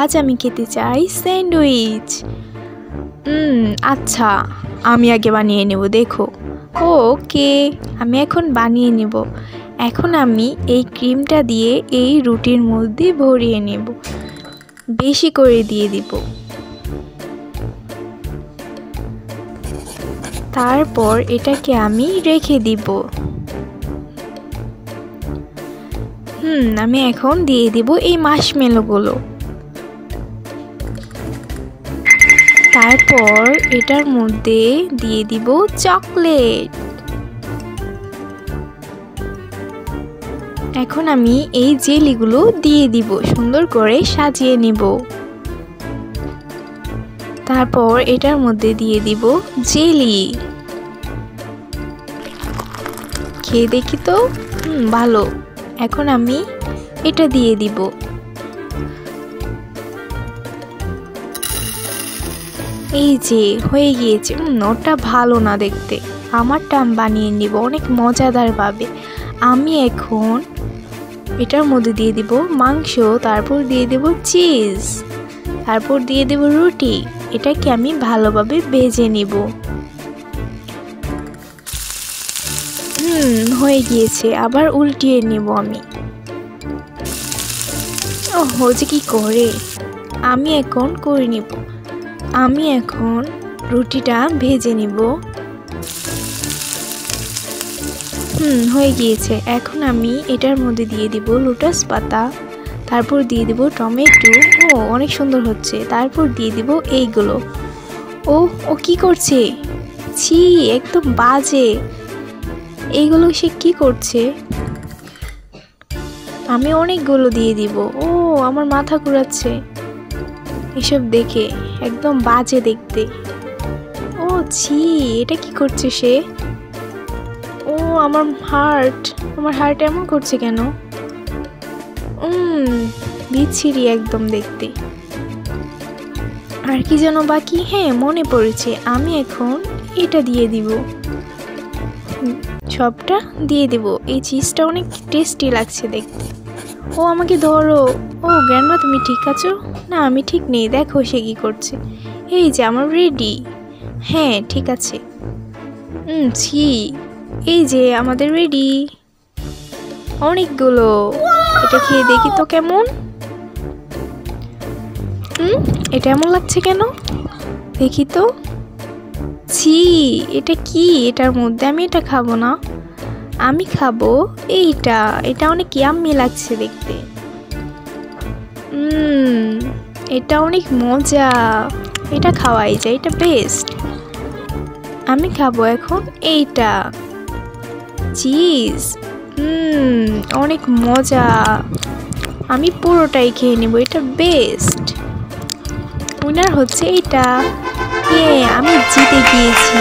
আজ আমি খেতে চাই স্যান্ডউইচ। আচ্ছা, আমি আগে বানিয়ে নেব, দেখো। ওকে, আমি এখন বানিয়ে নেব। এখন আমি এই ক্রিমটা দিয়ে এই রুটির মধ্যে ভরিয়ে নেব, বেশি করে দিয়ে দিব। তারপর এটাকে আমি রেখে দিব। আমি এখন দিয়ে দিব এই মাশমেলোগুলো। তারপর এটার মধ্যে দিয়ে দিব চকলেট। এখন আমি এই জেলিগুলো দিয়ে দিব, সুন্দর করে সাজিয়ে নিব। তারপর এটার মধ্যে দিয়ে দিব জেলি। খেয়ে দেখি তো, ভালো। এখন আমি এটা দিয়ে দিব। এই যে হয়ে গিয়েছে। ওটা ভালো না দেখতে, আমারটা আমি বানিয়ে নিব অনেক মজাদার ভাবে। আমি এখন এটার মধ্যে দিয়ে দিব মাংস, তারপর দিয়ে দেব চিজ, তারপর দিয়ে দেব রুটি। এটাকে আমি ভালোভাবে ভেজে নিব। হয়ে গিয়েছে, আবার উল্টিয়ে নিব আমি। যে কি করে আমি এখন করে নিব। আমি এখন রুটিটা ভেজে নিব। হয়ে গিয়েছে। এখন আমি এটার মধ্যে দিয়ে দিব লোটাস পাতা, তারপর দিয়ে দিব টমেটো। অনেক সুন্দর হচ্ছে। তারপর দিয়ে দিব এইগুলো। ও কি করছে? ছি, একদম বাজে। এইগুলো সে কি করছে? আমি অনেকগুলো দিয়ে দিব। আমার মাথা ঘুরাচ্ছে এসব দেখে, একদম বাজে দেখতে। ছি, এটা কি করছে সে? আমার হার্ট এমন করছে কেন? বিচ্ছিরি একদম দেখতে। আর কি যেন বাকি? মনে পড়েছে, আমি এখন এটা দিয়ে দিব। সবটা দিয়ে দিব। এই চিজটা অনেক টেস্টি লাগছে দেখতে। আমাকে ধরো। গ্র্যান্ডমা, তুমি ঠিক আছো? না, আমি ঠিক নেই। দেখো সে কি করছে। এই যে আমার রেডি। ঠিক আছে। ছি, এই যে আমাদের রেডি অনেকগুলো। এটা খেয়ে দেখি তো কেমন। এটা এমন লাগছে কেন? দেখি তো। ছি, এটা কি? এটার মধ্যে আমি এটা খাবো না। আমি খাবো এইটা। এটা অনেক ইয়াম্মি লাগছে দেখতে। এটা অনেক মজা। এটা খাওয়াই যায়, এটা বেস্ট। আমি খাবো এখন এইটা, চিজ। অনেক মজা। আমি পুরোটাই খেয়ে নেব, এটা বেস্ট। উইনার হচ্ছে এইটা। আমি জিতে গিয়েছি।